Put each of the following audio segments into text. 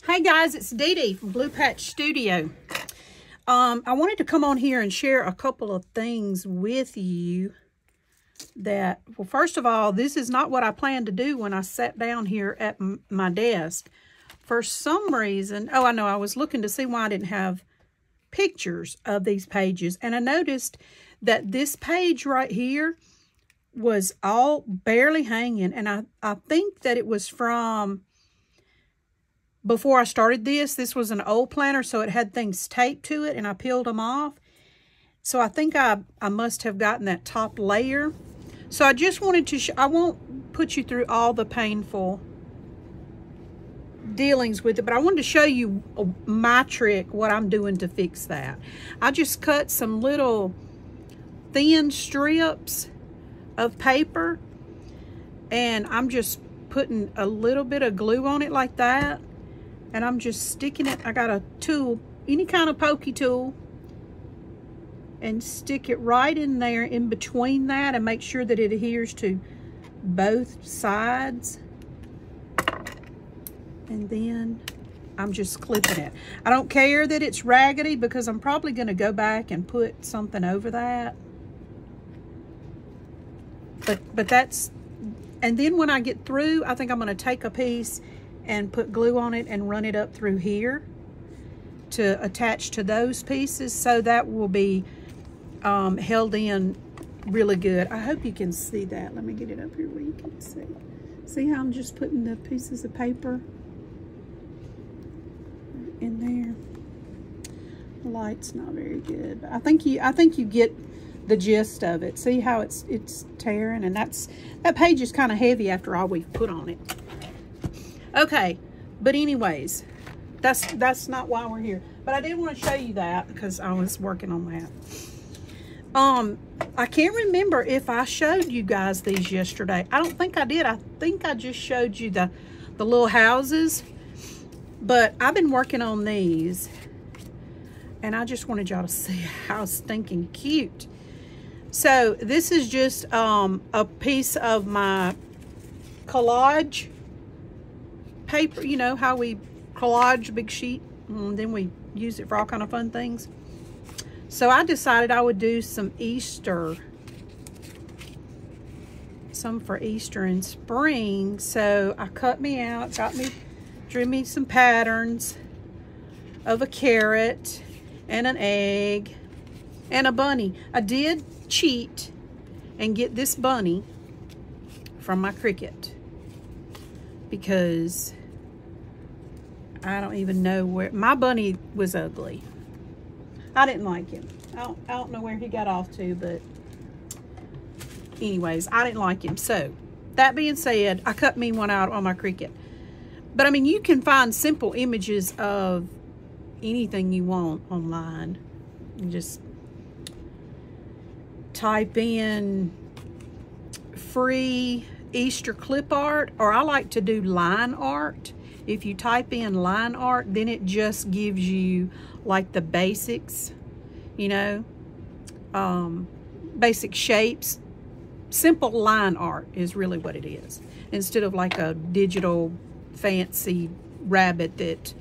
Hey guys, it's Dee Dee from Blue Patch Studio. I wanted to come on here and share a couple of things with you that, well, first of all, this is not what I planned to do when I sat down here at my desk. For some reason, I know, I was looking to see why I didn't have pictures of these pages, and I noticed that this page right here was all barely hanging, and I think that it was from before I started this. This was an old planner, so it had things taped to it, and I peeled them off. So I think I must have gotten that top layer. So I just wanted to I won't put you through all the painful dealings with it, but I wanted to show you my trick, what I'm doing to fix that. I just cut some little thin strips of paper, and I'm just putting a little bit of glue on it like that. And I'm just sticking it. I got a tool, any kind of pokey tool, and stick it right in there in between that and make sure that it adheres to both sides. And then I'm just clipping it. I don't care that it's raggedy because I'm probably going to go back and put something over that. But that's, and then when I get through, I think I'm going to take a piece and put glue on it and run it up through here to attach to those pieces, so that will be held in really good. I hope you can see that. Let me get it up here where you can see. See how I'm just putting the pieces of paper in there? The light's not very good, but I think you get the gist of it. See how it's tearing, and that page is kind of heavy after all we've put on it. Okay, but anyways, that's not why we're here. But I did want to show you that because I was working on that. I can't remember if I showed you guys these yesterday. I don't think I did. I think I just showed you the little houses. But I've been working on these, and I just wanted y'all to see how stinking cute. So this is just a piece of my collage paper. You know how we collage a big sheet and then we use it for all kind of fun things. So I decided I would do some for Easter and spring. So I cut me out, drew me some patterns of a carrot and an egg and a bunny. I did cheat and get this bunny from my Cricut because I don't even know where my bunny was ugly. I didn't like him. I don't know where he got off to, but anyways, I didn't like him. So that being said, I cut me one out on my Cricut. But I mean, you can find simple images of anything you want online. You just type in free Easter clip art, or I like to do line art. If you type in line art, then it just gives you like the basics, you know, basic shapes. Simple line art is really what it is, instead of like a digital fancy rabbit that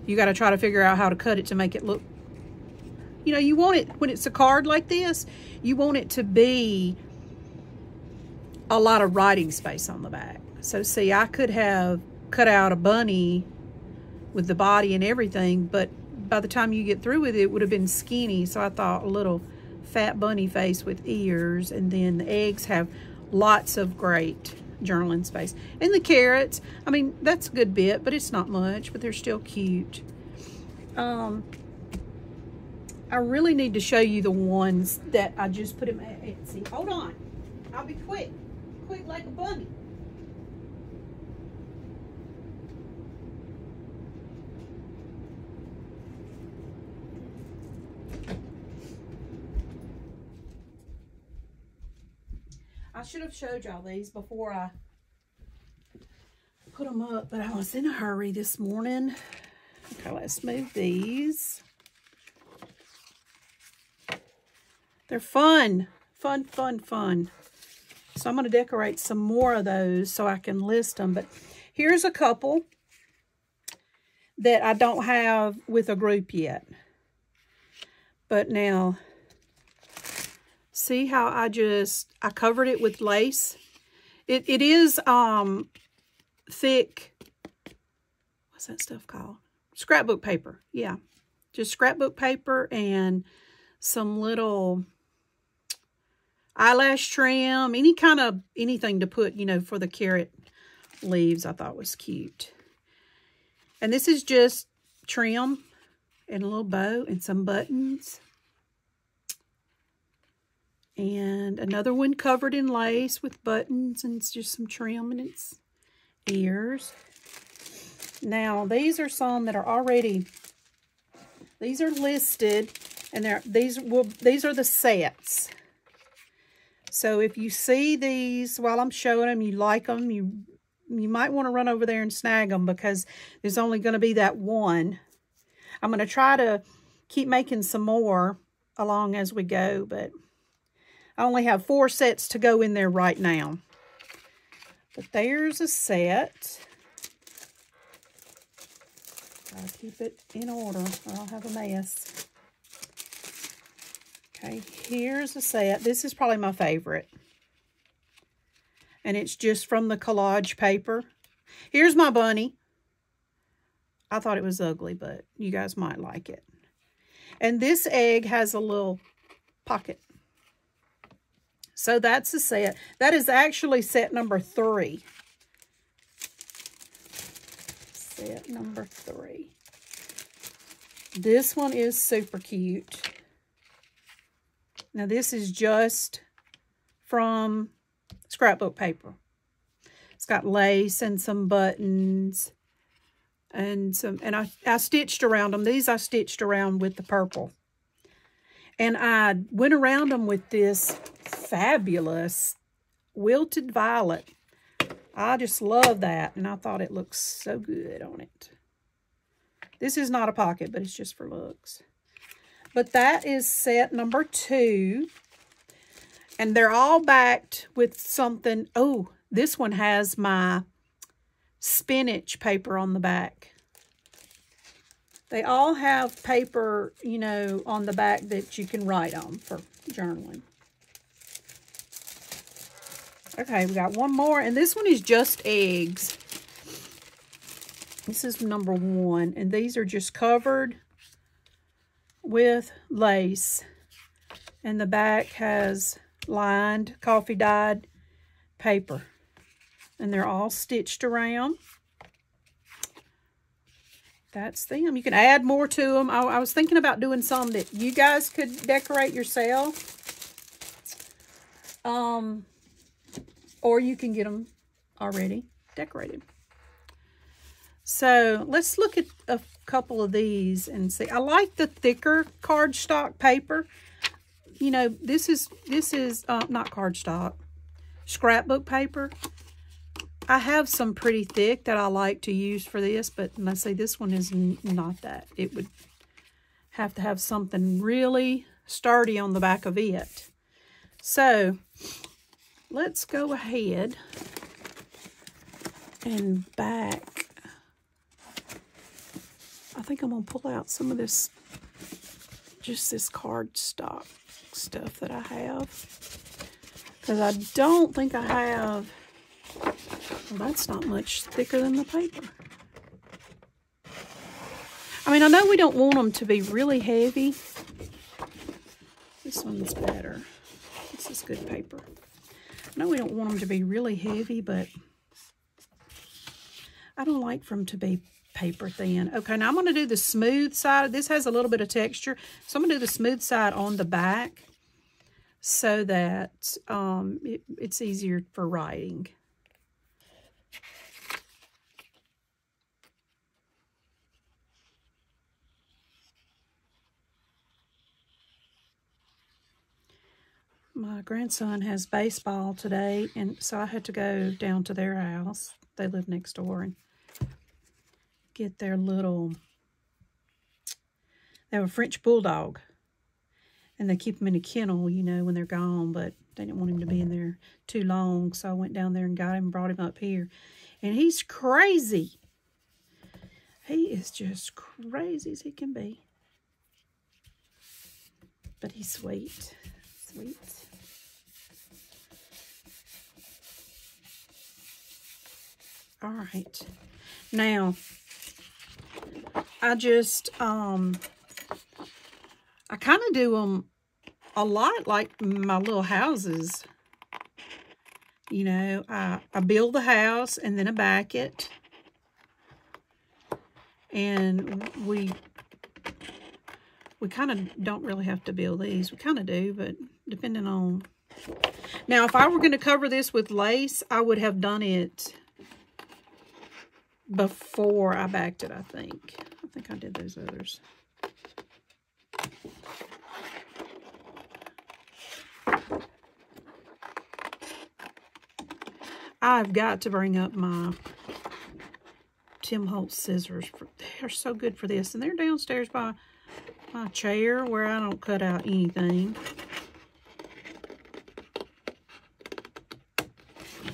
you got to try to figure out how to cut it to make it look, you know, you want it, when it's a card like this, you want it to be a lot of writing space on the back. So see, I could have cut out a bunny with the body and everything, but by the time you get through with it, it would have been skinny. So I thought a little fat bunny face with ears, and then the eggs have lots of great journaling space. And the carrots, I mean, that's a good bit, but it's not much, but they're still cute. I really need to show you the ones that I just put in my Etsy. Hold on, I'll be quick like a bunny. I should have showed y'all these before I put them up, but I was in a hurry this morning. Okay, let's move these. They're fun. Fun. So I'm going to decorate some more of those so I can list them. But here's a couple that I don't have with a group yet. But now, see how I covered it with lace? It is thick, what's that stuff called? Scrapbook paper, yeah. Just scrapbook paper and some little eyelash trim, anything to put, you know, for the carrot leaves. I thought was cute. And this is just trim and a little bow and some buttons. And another one covered in lace with buttons and it's just some trim in its ears. Now, these are some that are already, these are listed, and these are the sets. So if you see these while I'm showing them, you like them, you might want to run over there and snag them because there's only going to be that one. I'm going to try to keep making some more along as we go, but I only have 4 sets to go in there right now. But there's a set. Gotta keep it in order or I'll have a mess. Okay, here's a set. This is probably my favorite. And it's just from the collage paper. Here's my bunny. I thought it was ugly, but you guys might like it. And this egg has a little pocket. So that's a set. That is actually set number 3. Set number 3. This one is super cute. Now this is just from scrapbook paper. It's got lace and some buttons and I stitched around them. These I stitched around with the purple. And I went around them with this fabulous wilted violet. I just love that, and I thought it looks so good on it. This is not a pocket, but it's just for looks. But that is set number 2, and they're all backed with something. Oh, this one has my spinach paper on the back. They all have paper, you know, on the back that you can write on for journaling. Okay, we got one more, and this one is just eggs. This is number 1, and these are just covered with lace. And the back has lined, coffee dyed paper. And they're all stitched around. That's them. You can add more to them. I was thinking about doing some that you guys could decorate yourself. Or you can get them already decorated. So let's look at a couple of these and see. I like the thicker cardstock paper. You know, this is not cardstock, scrapbook paper. I have some pretty thick that I like to use for this, but let's see, this one is not that. It would have to have something really sturdy on the back of it. So let's go ahead and back. I think I'm going to pull out some of this, just this cardstock stuff that I have. Because I don't think I have, well, that's not much thicker than the paper. I mean, I know we don't want them to be really heavy. This one's better. This is good paper. I know we don't want them to be really heavy, but I don't like for them to be paper thin. Okay, now I'm going to do the smooth side. This has a little bit of texture, so I'm going to do the smooth side on the back so that it's easier for writing. My grandson has baseball today, and so I had to go down to their house. They live next door, and get their little, they have a French bulldog, and they keep them in a kennel, you know, when they're gone, but they didn't want him to be in there too long, so I went down there and got him and brought him up here, and he's crazy. He is just crazy as he can be. But he's sweet. Sweet. All right. Now, I just, I kind of do them a lot like my little houses. You know, I build the house and then I back it. And we kind of don't really have to build these. We kind of do, but depending on... Now, if I were going to cover this with lace, I would have done it before I backed it, I think. I think I did those others. I've got to bring up my Tim Holtz scissors. They're so good for this. And they're downstairs by my chair where I don't cut out anything.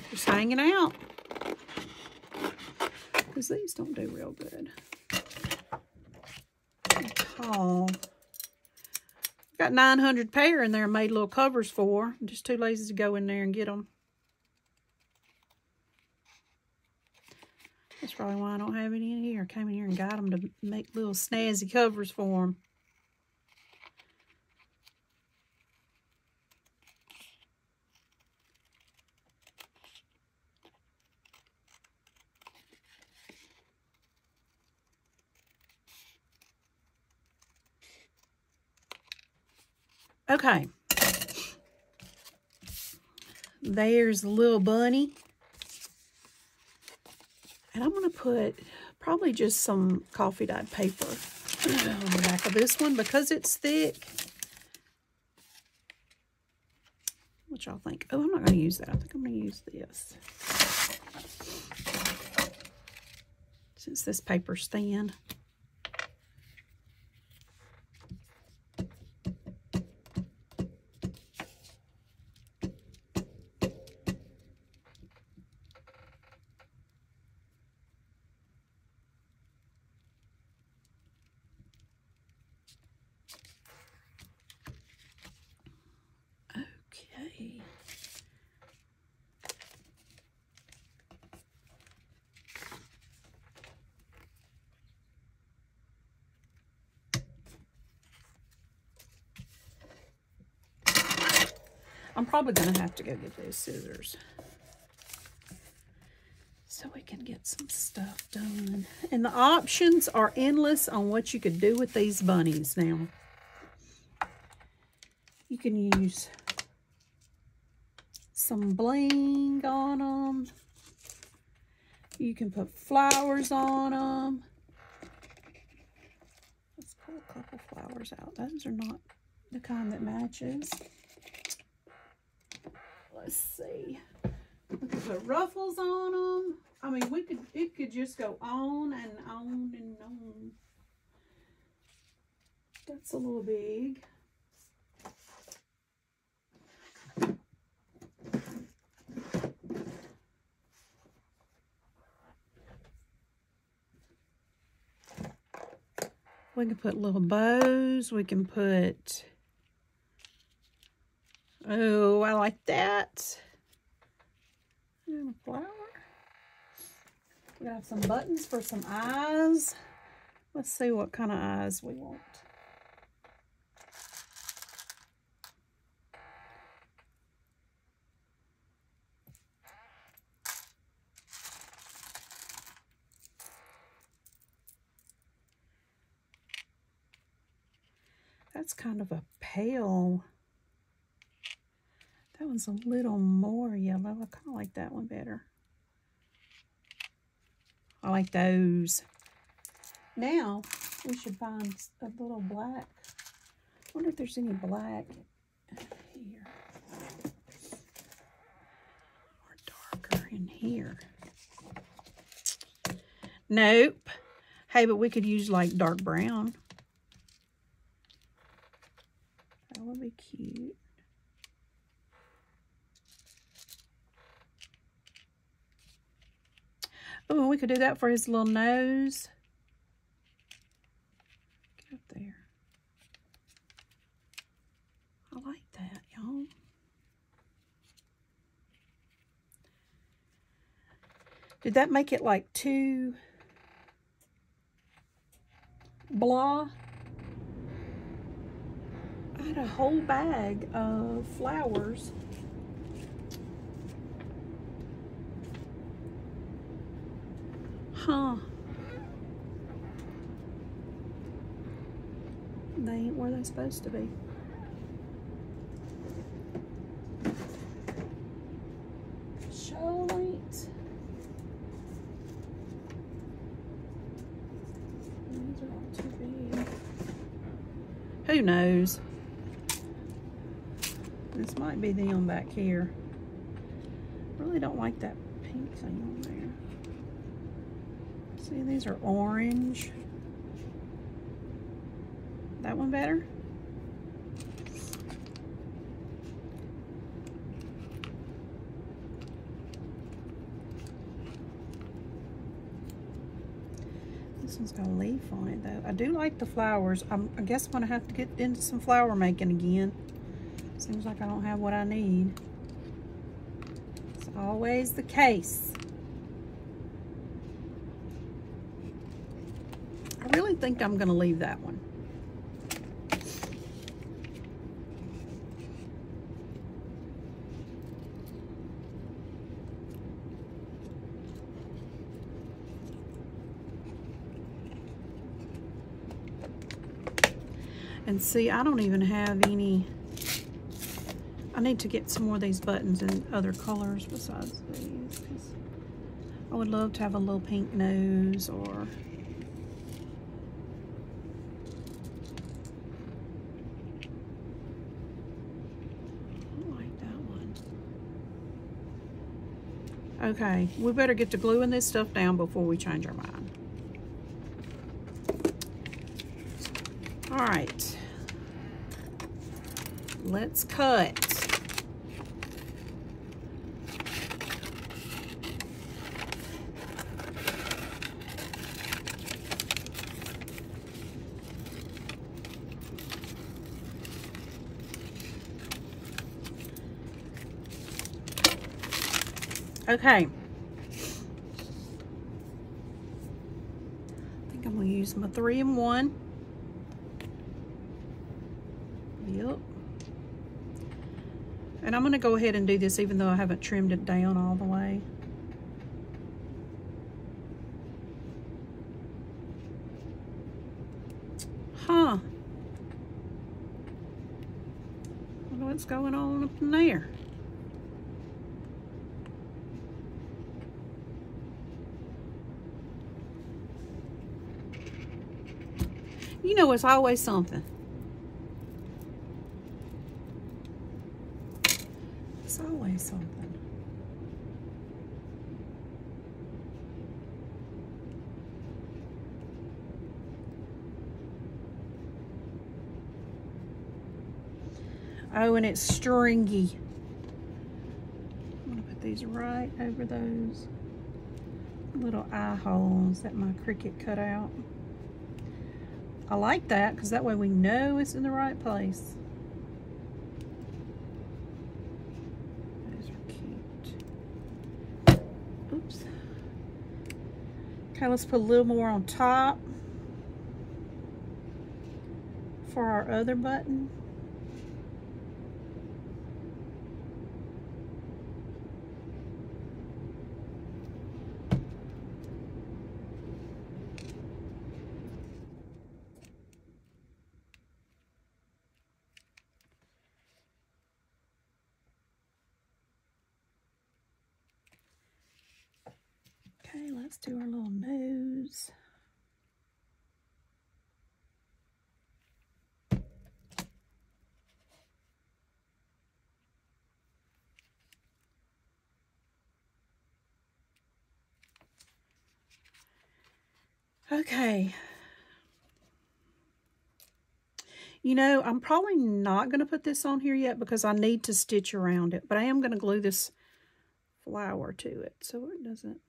Just hanging out. Because these don't do real good. Tall. Got 900 pair in there made little covers for. I'm just too lazy to go in there and get them. That's probably why I don't have any in here. I came in here and got them to make little snazzy covers for them. Okay. There's the little bunny. And I'm going to put probably just some coffee dyed paper on the back of this one because it's thick. What y'all think? Oh, I'm not going to use that. I think I'm going to use this. Since this paper's thin. Okay. I'm probably going to have to go get those scissors so we can get some stuff done. And the options are endless on what you could do with these bunnies now. You can use some bling on them. You can put flowers on them. Let's pull a couple flowers out. Those are not the kind that matches. Let's see. We could put ruffles on them. I mean, it could just go on and on and on. That's a little big. We can put little bows. We can put... Oh, I like that. And a flower. We have some buttons for some eyes. Let's see what kind of eyes we want. That's kind of a pale. That one's a little more yellow. I kind of like that one better. I like those. Now, we should find a little black. I wonder if there's any black here. Or darker in here. Nope. Hey, but we could use like dark brown. That would be cute. Oh, we could do that for his little nose. up there. I like that, y'all. Did that make it like too blah? I had a whole bag of flowers. Huh. They ain't where they're supposed to be. Show ain't. These are all too big. Who knows? This might be them back here. Really don't like that pink thing on there. See, these are orange. That one better? This one's got a leaf on it though. I do like the flowers. I guess I'm gonna have to get into some flower making again. Seems like I don't have what I need. It's always the case. I really think I'm gonna leave that one. And see, I don't even have any. I need to get some more of these buttons in other colors besides these, 'cause I would love to have a little pink nose, or I like that one. Okay, we better get to gluing this stuff down before we change our mind. All right, let's cut. Okay. I think I'm gonna use my 3-in-1. Yep. And I'm gonna go ahead and do this even though I haven't trimmed it down all the way. Huh. I wonder what's going on up in there. You know, it's always something. It's always something. Oh, and it's stringy. I'm gonna put these right over those little eye holes that my Cricut cut out. I like that because that way we know it's in the right place. Those are cute. Oops. Okay, let's put a little more on top for our other button. Okay, let's do our little nose. Okay. You know, I'm probably not going to put this on here yet because I need to stitch around it, but I am going to glue this flower to it so it doesn't.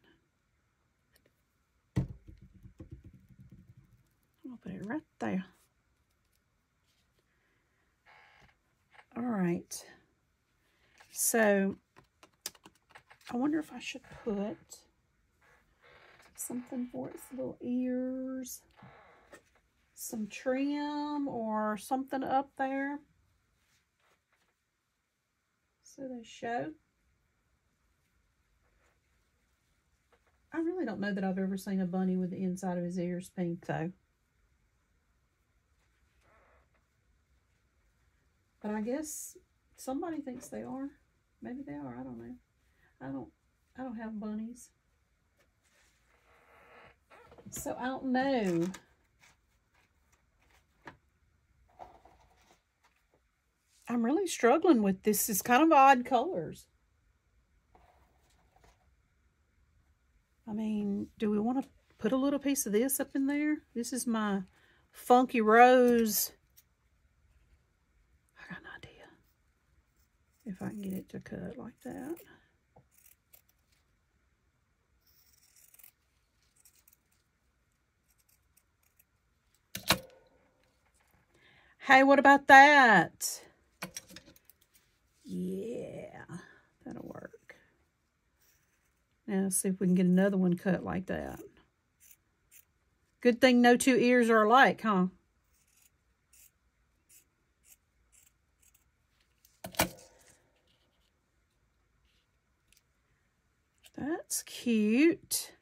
I'll put it right there. right. So I wonder if I should put something for its little ears, some trim or something up there so they show. I really don't know that I've ever seen a bunny with the inside of his ears pink though. But I guess somebody thinks they are. Maybe they are, I don't know. I don't have bunnies. So I don't know. I'm really struggling with this. It's kind of odd colors. I mean, do we want to put a little piece of this up in there? This is my Funky Rose. I got an idea. If I can get it to cut like that. Hey, what about that? Yeah, that'll work. Now let's see if we can get another one cut like that. Good thing no two ears are alike, huh? That's cute.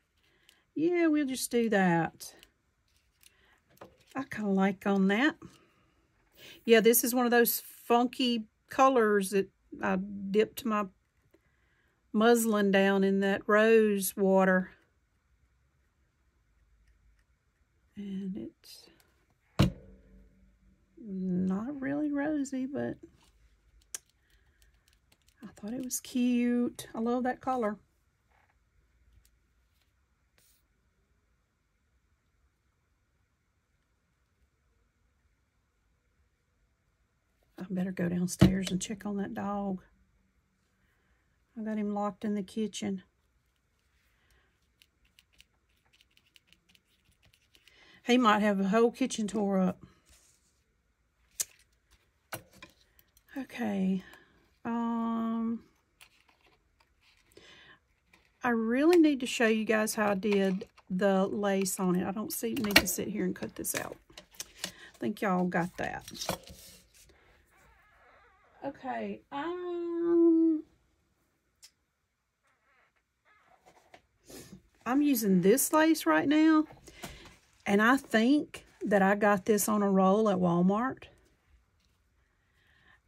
Yeah, we'll just do that. I kind of like on that. Yeah, this is one of those funky colors that I dipped my muslin down in that rose water. And it's not really rosy, but I thought it was cute. I love that color. I better go downstairs and check on that dog. I got him locked in the kitchen. He might have the whole kitchen tore up. Okay. I really need to show you guys how I did the lace on it. I don't need to sit here and cut this out. I think y'all got that. Okay. I'm using this lace right now, and I think that I got this on a roll at Walmart.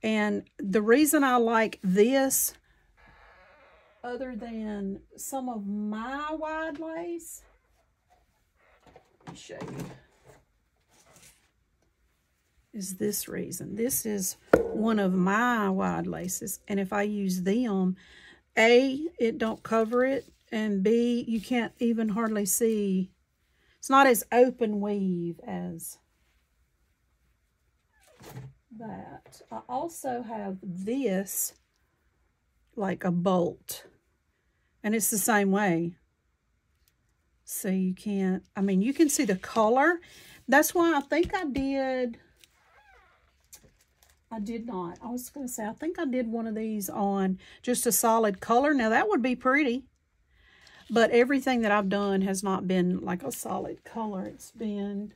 And the reason I like this, other than some of my wide lace, let me show you, is this reason. This is one of my wide laces, and if I use them, A, it don't cover it, and B, you can't even hardly see. It's not as open weave as that. I also have this like a bolt, and it's the same way. So you can't, I mean, you can see the color. That's why I think I did not. I was going to say, I think I did one of these on just a solid color. Now that would be pretty, but everything that I've done has not been like a solid color. It's been,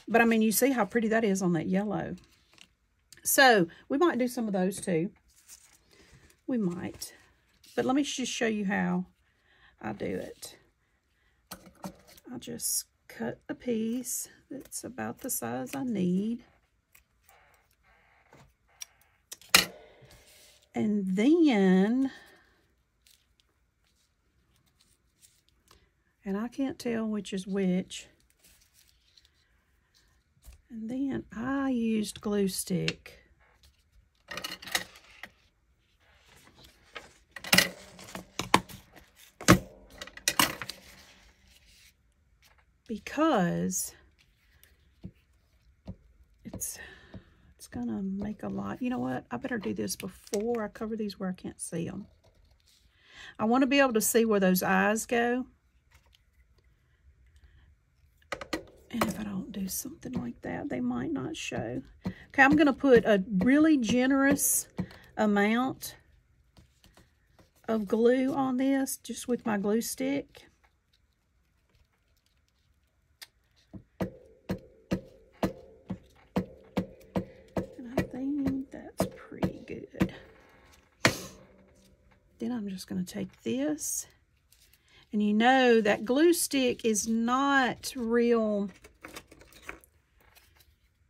but I mean, you see how pretty that is on that yellow. So we might do some of those too. We might, but let me just show you how I do it. I'll just cut a piece that's about the size I need. And then, and I can't tell which is which. And then I used glue stick. Because it's gonna make a lot. You know what? I better do this before I cover these where I can't see them. I want to be able to see where those eyes go. And if I don't do something like that, they might not show. Okay, I'm going to put a really generous amount of glue on this, just with my glue stick. And I think that's pretty good. Then I'm just going to take this. And you know that glue stick is not real,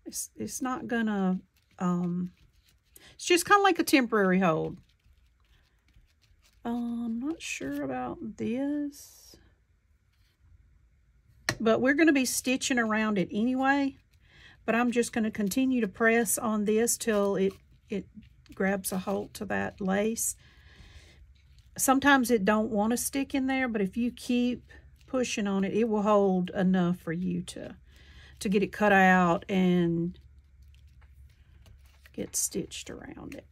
it's not gonna, it's just kind of like a temporary hold. I'm not sure about this, but we're gonna be stitching around it anyway, but I'm just gonna continue to press on this till it grabs a hold to that lace. Sometimes it don't want to stick in there, but if you keep pushing on it, it will hold enough for you to get it cut out and get stitched around it.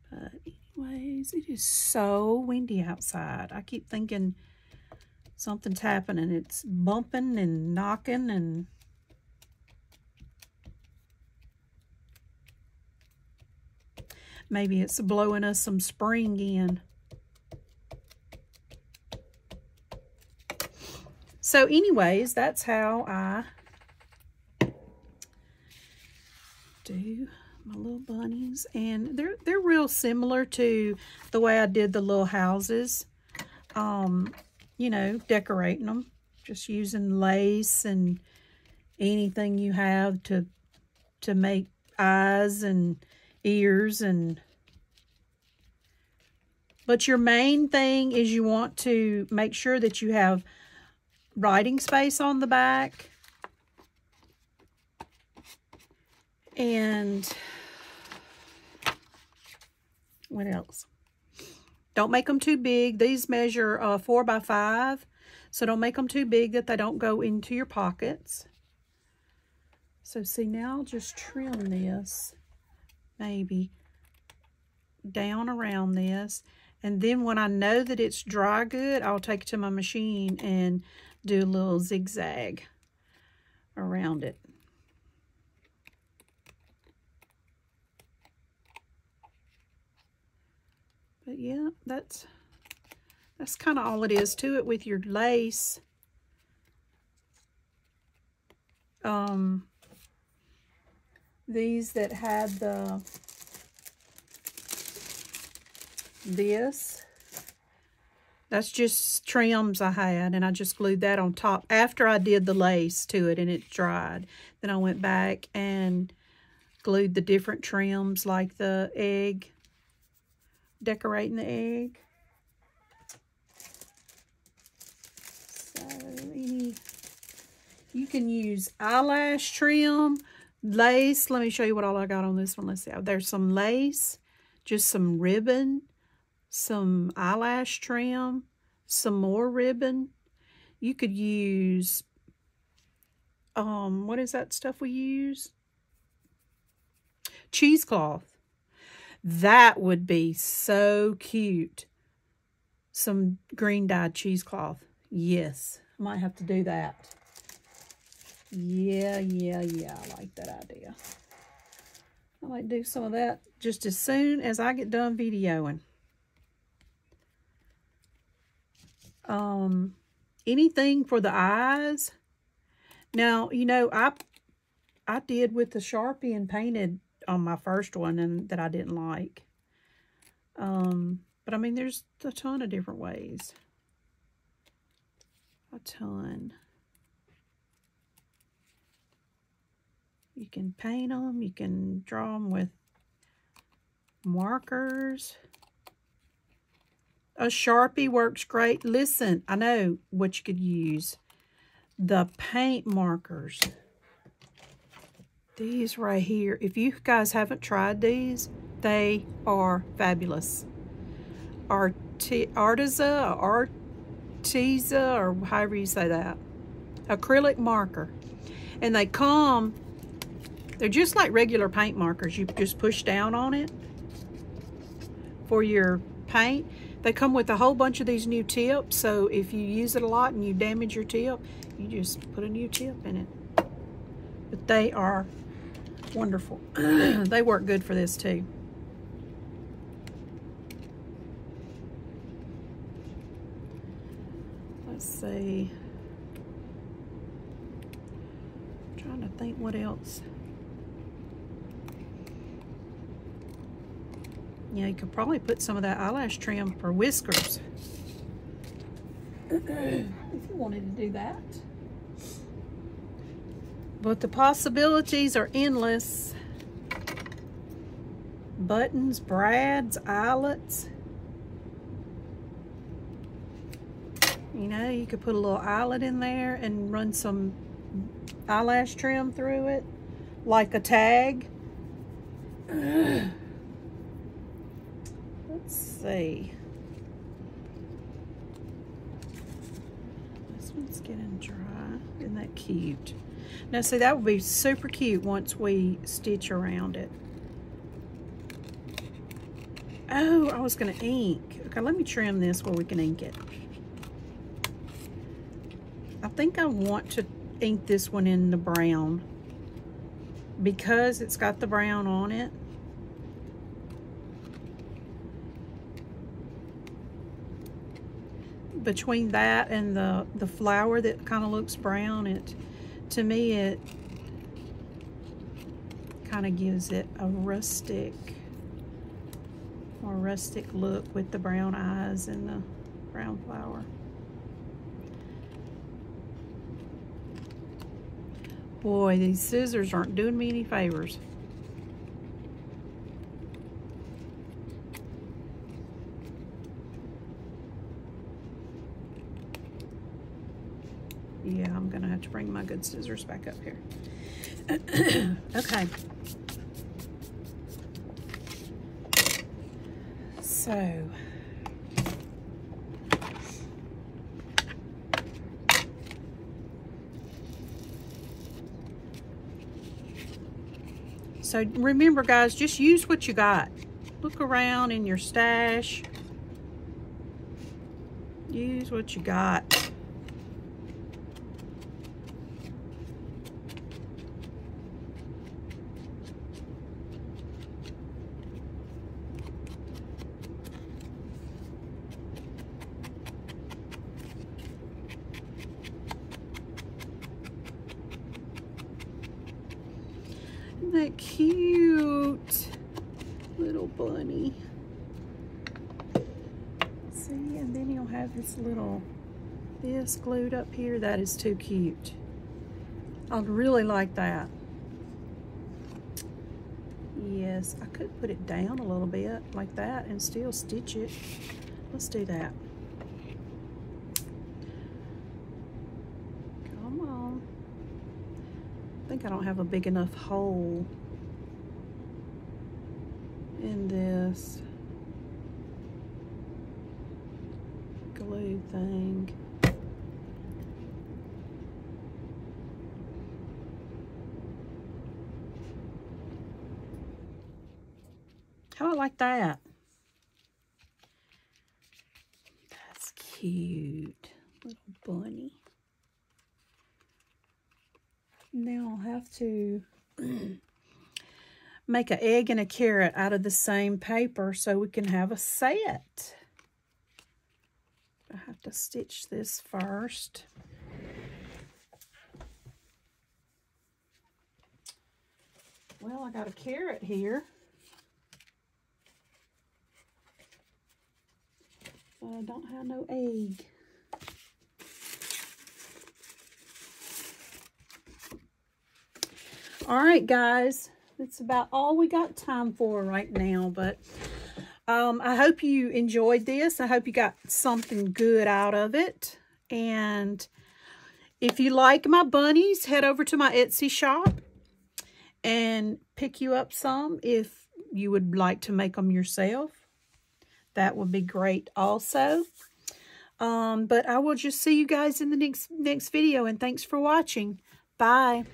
But anyways, it is so windy outside. I keep thinking something's happening. It's bumping and knocking and maybe it's blowing us some spring in. So anyways, that's how I do my little bunnies. And they're real similar to the way I did the little houses. You know, decorating them. Just using lace and anything you have to make eyes and ears. But your main thing is you want to make sure that you have writing space on the back. And what else? Don't make them too big. These measure 4 by 5. So don't make them too big that they don't go into your pockets. So see, now I'll just trim this. Maybe down around this, and then when I know that it's dry good, I'll take it to my machine and do a little zigzag around it. But yeah, that's kind of all it is to it with your lace. These that had that's just trims I had, and I just glued that on top after I did the lace to it and it dried. Then I went back and glued the different trims, like the egg, decorating the egg. So you can use eyelash trim, lace. Let me show you what all I got on this one. Let's see. There's some lace, just some ribbon, some eyelash trim, some more ribbon. You could use, what is that stuff we use? Cheesecloth. That would be so cute. Some green dyed cheesecloth. Yes, I might have to do that. Yeah, I like that idea. I might do some of that just as soon as I get done videoing. Anything for the eyes. Now, you know, I did with the Sharpie and painted on my first one, and that I didn't like. But I mean, there's a ton of different ways. A ton. You can paint them. You can draw them with markers. A Sharpie works great. Listen, I know what you could use. The paint markers. These right here. If you guys haven't tried these, they are fabulous. Arteza, or however you say that. Acrylic marker. And they come... They're just like regular paint markers. You just push down on it. for your paint. They come with a whole bunch of these new tips, so if you use it a lot and you damage your tip, you just put a new tip in it. But they are wonderful. They work good for this too. Let's see. I'm trying to think what else. Yeah, you could probably put some of that eyelash trim for whiskers. If you wanted to do that. But the possibilities are endless. Buttons, brads, eyelets. You know, you could put a little eyelet in there and run some eyelash trim through it, like a tag. Let's see. This one's getting dry. Isn't that cute? Now, see, that would be super cute once we stitch around it. Oh, I was going to ink. Okay, let me trim this where we can ink it. I think I want to ink this one in the brown because it's got the brown on it. Between that and the flower that kind of looks brown, to me it kind of gives it a more rustic look with the brown eyes and the brown flower. Boy, these scissors aren't doing me any favors. Yeah, I'm gonna have to bring my good scissors back up here. Okay. So remember, guys, just use what you got. Look around in your stash. Use what you got. Isn't that cute? Little bunny. See, and then he'll have this glued up here. That is too cute. I'd really like that. Yes, I could put it down a little bit like that and still stitch it. Let's do that. Come on. I think I don't have a big enough hole in this glue thing. How I like that. That's cute. Little bunny. Now I'll have to make an egg and a carrot out of the same paper so we can have a set. I have to stitch this first. Well, I got a carrot here. But I don't have no egg. All right, guys. That's about all we got time for right now, but I hope you enjoyed this. I hope you got something good out of it. And if you like my bunnies, head over to my Etsy shop and pick you up some if you would like to make them yourself. That would be great also. But I will just see you guys in the next video, and thanks for watching. Bye.